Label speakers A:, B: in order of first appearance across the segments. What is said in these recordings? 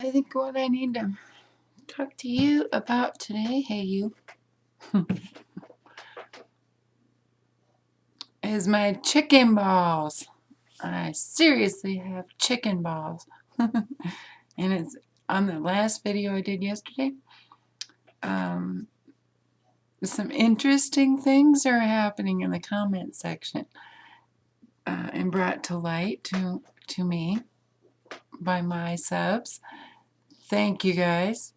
A: I think what I need to talk to you about today, hey you, is my chicken balls. I seriously have chicken balls. And it's on the last video I did yesterday. Um, some interesting things are happening in the comment section and brought to light to me by my subs. Thank you guys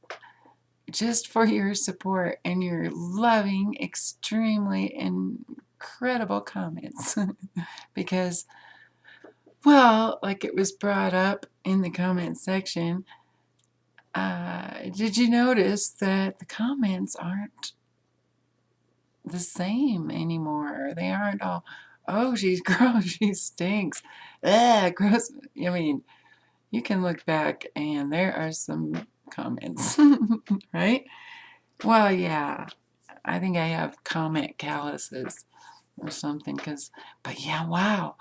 A: just for your support and your loving, extremely incredible comments. Because, well, like it was brought up in the comment section, did you notice that the comments aren't the same anymore? They aren't all, oh, she's gross, she stinks, gross. I mean, you can look back and there are some comments, right? Well, yeah, I think I have comment calluses or something, but yeah, wow,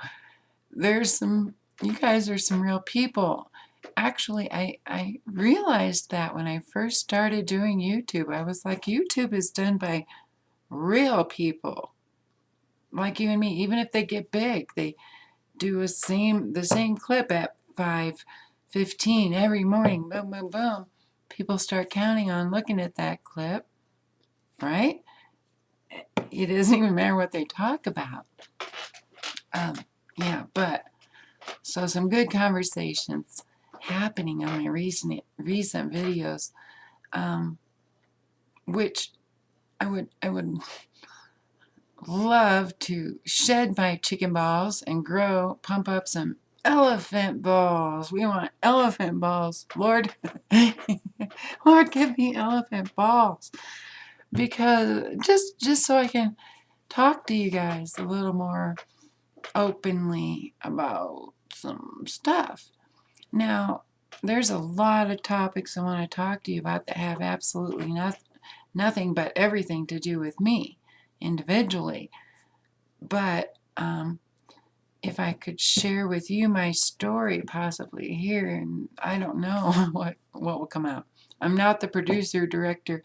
A: there's some, you guys are some real people. Actually, I realized that when I first started doing YouTube. I was like, YouTube is done by real people like you and me. Even if they get big, they do the same clip at 5:15 every morning. Boom, boom, boom. People start counting on looking at that clip, right? It doesn't even matter what they talk about. Yeah, but so some good conversations happening on my recent videos, which I would love to shed my chicken balls and pump up some elephant balls. We want elephant balls, Lord. Lord, give me elephant balls, because just so I can talk to you guys a little more openly about some stuff. Now, there's a lot of topics I want to talk to you about that have absolutely nothing but everything to do with me individually. But if I could share with you my story possibly here, and I don't know what will come out. I'm not the producer, director,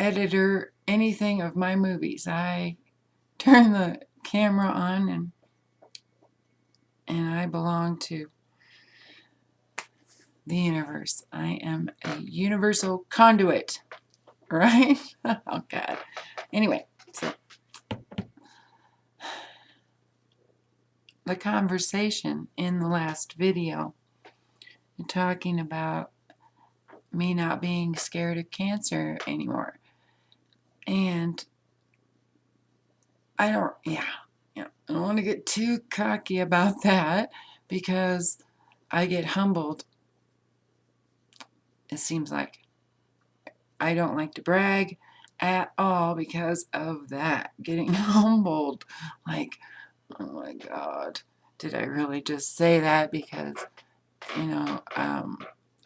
A: editor, anything of my movies. I turn the camera on and I belong to the universe. I am a universal conduit, right? Oh, God. Anyway, so the conversation in the last video, talking about me not being scared of cancer anymore. And I don't want to get too cocky about that, because I get humbled. It seems like I don't like to brag at all because of that, getting humbled. Like, oh my God, did I really just say that? Because, I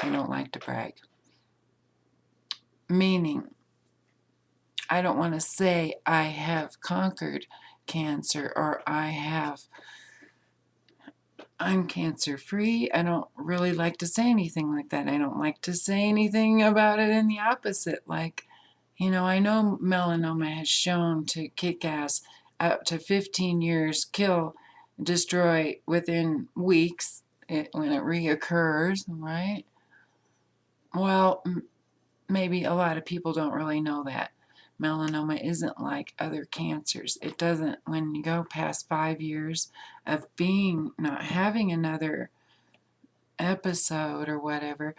A: don't like to brag. Meaning, I don't want to say I have conquered cancer or I'm cancer free. I don't really like to say anything like that. I don't like to say anything about it in the opposite. Like, I know melanoma has shown to kick ass up to 15 years, kill, destroy within weeks when it reoccurs, right? Well, maybe a lot of people don't really know that. Melanoma isn't like other cancers. It doesn't, when you go past 5 years of not having another episode or whatever,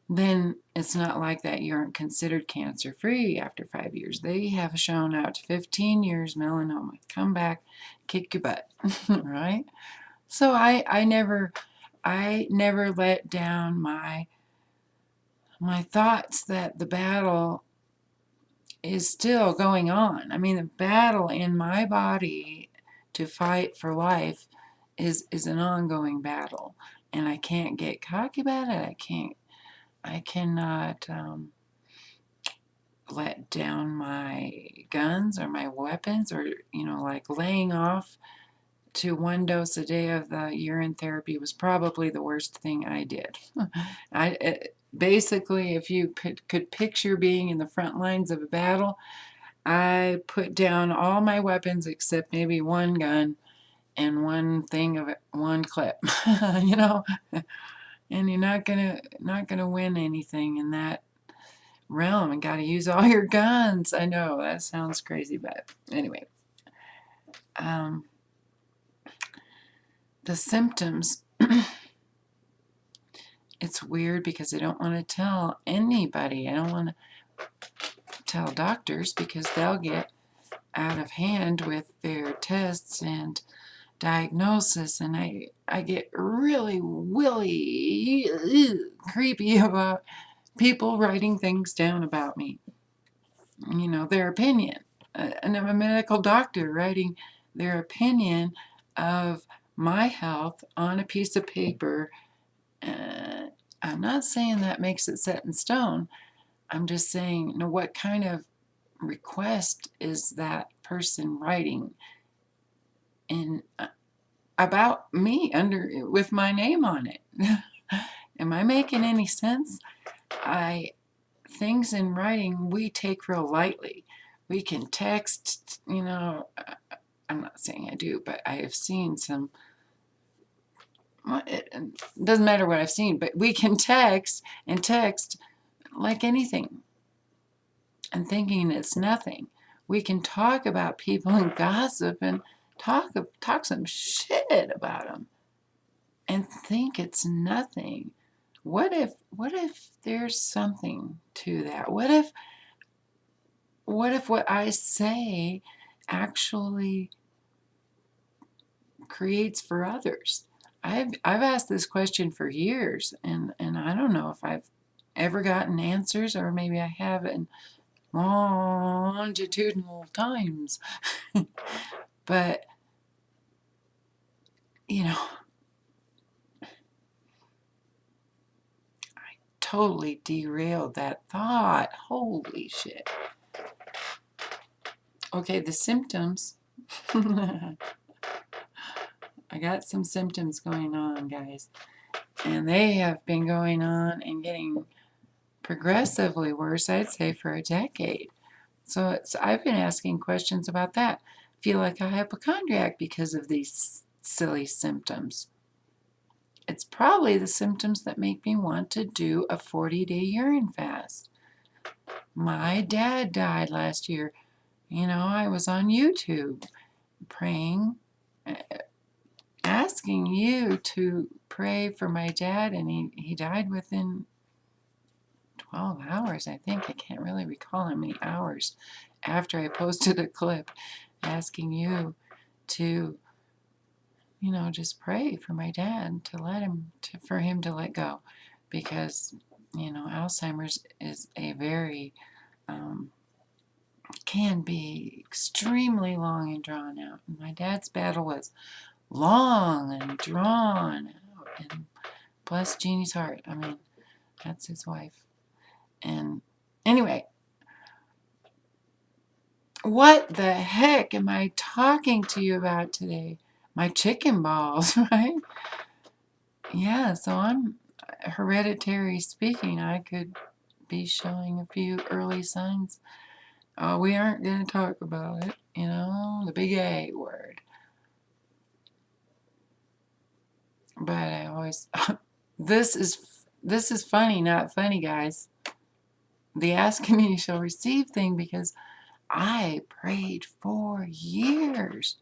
A: then it's not like that you aren't considered cancer free after 5 years. They have shown out to 15 years melanoma. Come back, kick your butt, right? So I never let down my thoughts that the battle is still going on. I mean, the battle in my body to fight for life is an ongoing battle, and I can't get cocky about it. I cannot let down my guns or my weapons, or like laying off to 1 dose a day of the urine therapy was probably the worst thing I did. Basically, if you could picture being in the front lines of a battle, I put down all my weapons except maybe one gun and one thing of one clip, you know, and you're not gonna win anything in that realm and got to use all your guns. I know that sounds crazy, but anyway, the symptoms. It's weird because I don't want to tell anybody. I don't want to tell doctors because they'll get out of hand with their tests and diagnosis, and I get really creepy about people writing things down about me. You know, their opinion. And I'm a medical doctor writing their opinion of my health on a piece of paper. I'm not saying that makes it set in stone. I'm just saying, you know, what kind of request is that person writing in about me with my name on it? Am I making any sense? Things in writing we take real lightly. We can text, you know, I'm not saying I do, but I have seen some. It doesn't matter what I've seen, but we can text like anything and thinking it's nothing. We can talk about people and gossip and talk some shit about them and think it's nothing. What if there's something to that? What if what I say actually creates for others? I've asked this question for years, and I don't know if I've ever gotten answers, or maybe I have in longitudinal times. But, you know, I totally derailed that thought. Holy shit. Okay, the symptoms. I got some symptoms going on, guys, and they have been going on and getting progressively worse, I'd say, for a decade. So I've been asking questions about that. I feel like a hypochondriac because of these silly symptoms. It's probably the symptoms that make me want to do a 40-day urine fast. My dad died last year. You know, I was on YouTube praying, asking you to pray for my dad, and he died within 12 hours, I think. I can't really recall how many hours after I posted a clip asking you to, you know, just pray for my dad for him to let go, because, you know, Alzheimer's is a very can be extremely long and drawn out. And my dad's battle was long and drawn out, and bless Jeannie's heart. I mean, that's his wife. And anyway, what the heck am I talking to you about today? My chicken balls, right? Yeah, so I'm hereditary speaking. I could be showing a few early signs. Oh, we aren't going to talk about it, you know, the big A word. But I always, this is funny, not funny, guys. The ask and you shall receive thing, because I prayed for years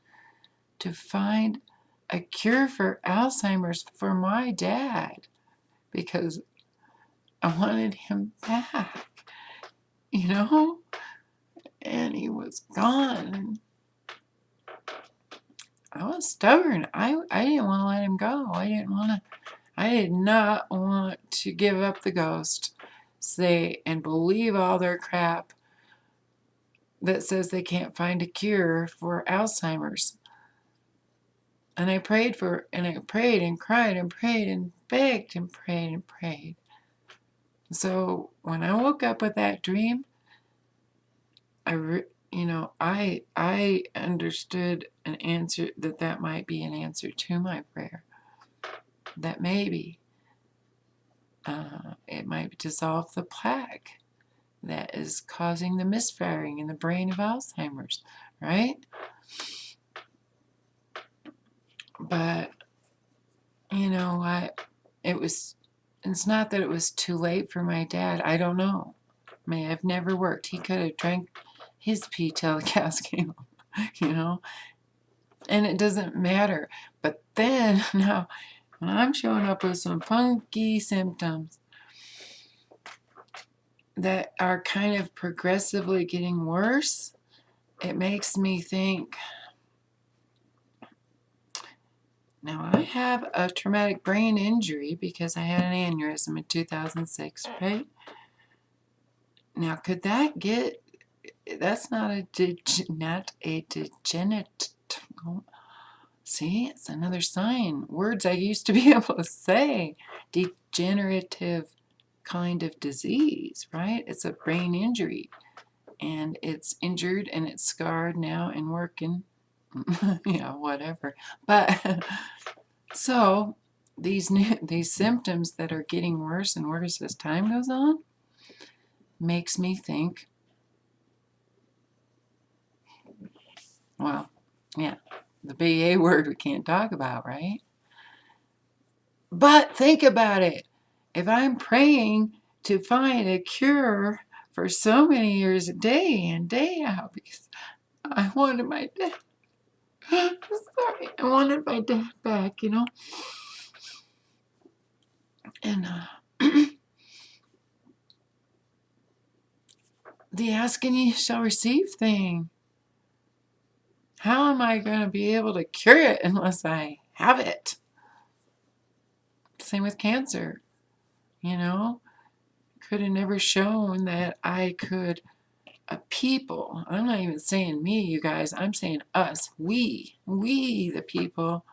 A: to find a cure for Alzheimer's for my dad, because I wanted him back, you know, and he was gone. I was stubborn. I didn't want to let him go. I did not want to give up the ghost, say, and believe all their crap that says they can't find a cure for Alzheimer's. And I prayed and cried and prayed and begged and prayed and prayed. So when I woke up with that dream, you know, I understood an answer, that might be an answer to my prayer. That maybe it might dissolve the plaque that is causing the misfiring in the brain of Alzheimer's, right? But you know what? It's not that it was too late for my dad. I don't know. May have never worked. He could have drank his pee till the cows came home, you know? And it doesn't matter. But then, now, when I'm showing up with some funky symptoms that are kind of progressively getting worse, it makes me think, now I have a traumatic brain injury because I had an aneurysm in 2006, right? Now, could that get, that's not a degenerate, see, it's another sign. Words I used to be able to say. Degenerative kind of disease, right? It's a brain injury. And it's injured and it's scarred now and working. Yeah, whatever. But so these symptoms that are getting worse and worse as time goes on makes me think, well, yeah, the big A word we can't talk about, right? But think about it. If I'm praying to find a cure for so many years, day in, day out, because I wanted my dad, sorry, I wanted my dad back, you know? And the ask and ye shall receive thing. How am I going to be able to cure it unless I have it? Same with cancer, you know? Could have never shown that I could, people, I'm not even saying me, you guys, I'm saying us, we the people,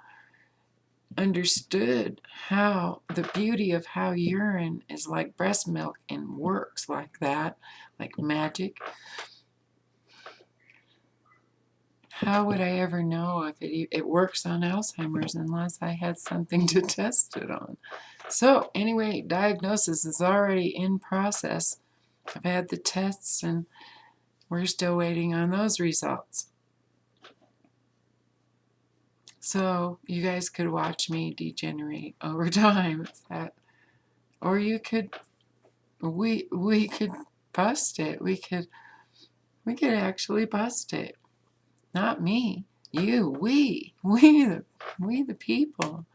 A: understood how the beauty of how urine is like breast milk and works like that, like magic. How would I ever know if it works on Alzheimer's unless I had something to test it on? So anyway, diagnosis is already in process. I've had the tests and we're still waiting on those results. So you guys could watch me degenerate over time. Or you could, we could bust it. We could actually bust it. Not me, you, we the people.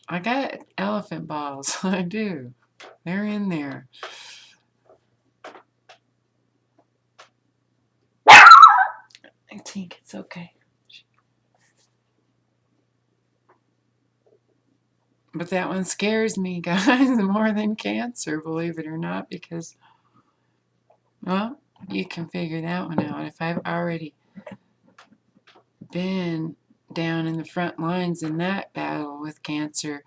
A: I got elephant balls. I do. They're in there. I think it's okay. But that one scares me, guys, more than cancer, believe it or not, because, well, you can figure that one out. If I've already been down in the front lines in that battle with cancer,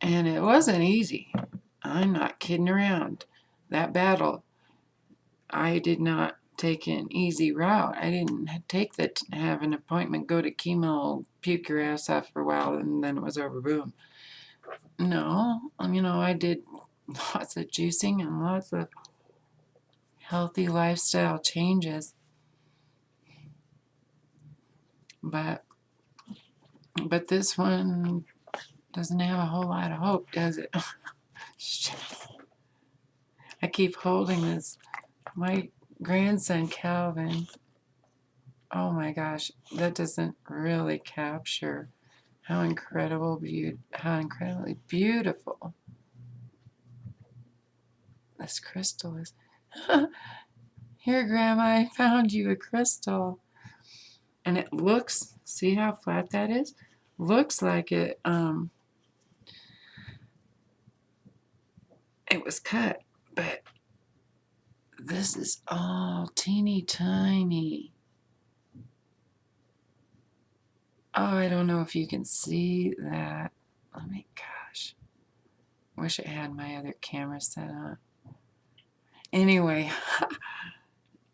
A: and it wasn't easy. I'm not kidding around. That battle, I did not take an easy route. I didn't take have an appointment, go to chemo, puke your ass off for a while, and then it was over, boom. No, you know, I did lots of juicing and lots of healthy lifestyle changes. But this one doesn't have a whole lot of hope, does it? I keep holding this. My grandson, Calvin, oh my gosh, that doesn't really capture how incredibly beautiful this crystal is. Here, Grandma, I found you a crystal. And it looks, see how flat that is? Looks like it was cut, but this is all teeny tiny. Oh, I don't know if you can see that. Let me, gosh. Wish I had my other camera set up. Anyway,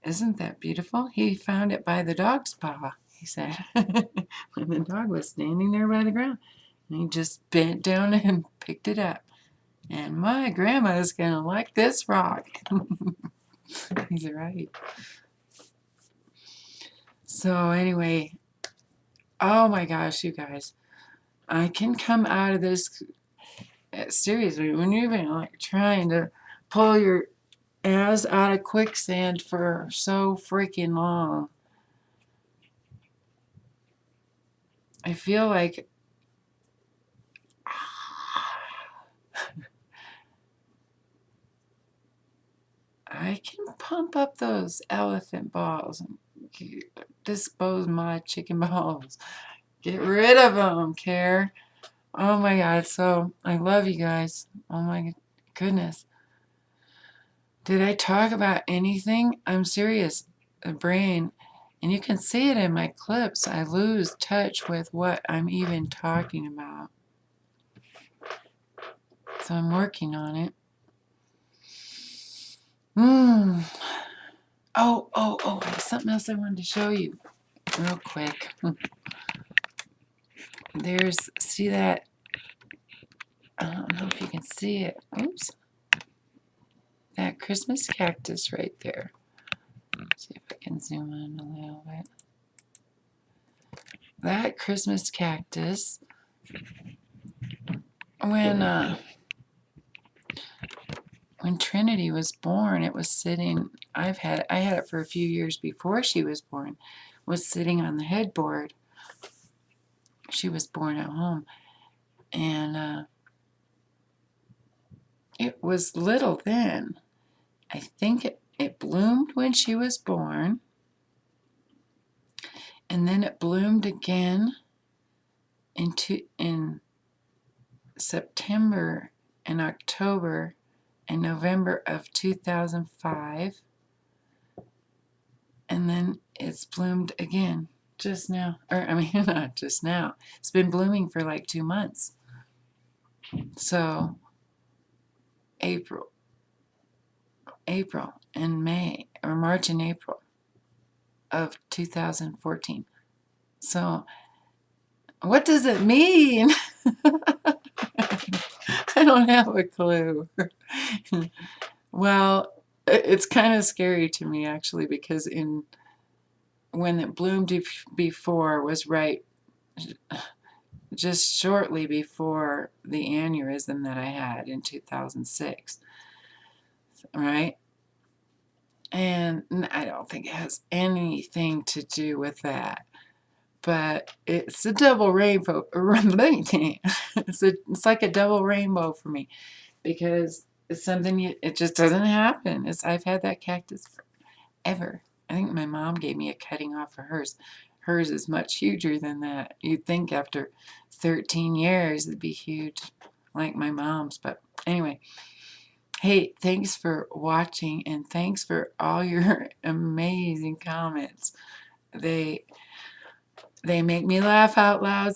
A: isn't that beautiful? He found it by the dog's paw, he said, when the dog was standing there by the ground. And he just bent down and picked it up. And my grandma is going to like this rock. He's right. So anyway, oh my gosh, you guys. I can come out of this, seriously, when you've been like trying to pull your ass out of quicksand for so freaking long. I feel like I can pump up those elephant balls and dispose my chicken balls. Get rid of them, Care. Oh my God, so I love you guys. Oh my goodness. Did I talk about anything? I'm serious. The brain, and you can see it in my clips, I lose touch with what I'm even talking about. So I'm working on it. Oh, there's something else I wanted to show you real quick. There's, see that? I don't know if you can see it. Oops. That Christmas cactus right there. See if I can zoom in a little bit. That Christmas cactus, when Trinity was born, it was sitting, I had it for a few years before she was born, was sitting on the headboard. She was born at home, and it was little then. I think it bloomed when she was born, and then it bloomed again in September and October and November of 2005, and then it's bloomed again just now, or I mean not just now, it's been blooming for like 2 months. So April and May, or March and April of 2014. So what does it mean? I don't have a clue. Well, it's kind of scary to me actually, because when it bloomed before was right just shortly before the aneurysm that I had in 2006, right? And I don't think it has anything to do with that, but it's a double rainbow. It's like a double rainbow for me, because it's something it just doesn't happen. I've had that cactus forever. I think my mom gave me a cutting off of hers. Hers is much huger than that. You'd think after 13 years it'd be huge like my mom's, but anyway. Hey, thanks for watching, and thanks for all your amazing comments. They make me laugh out loud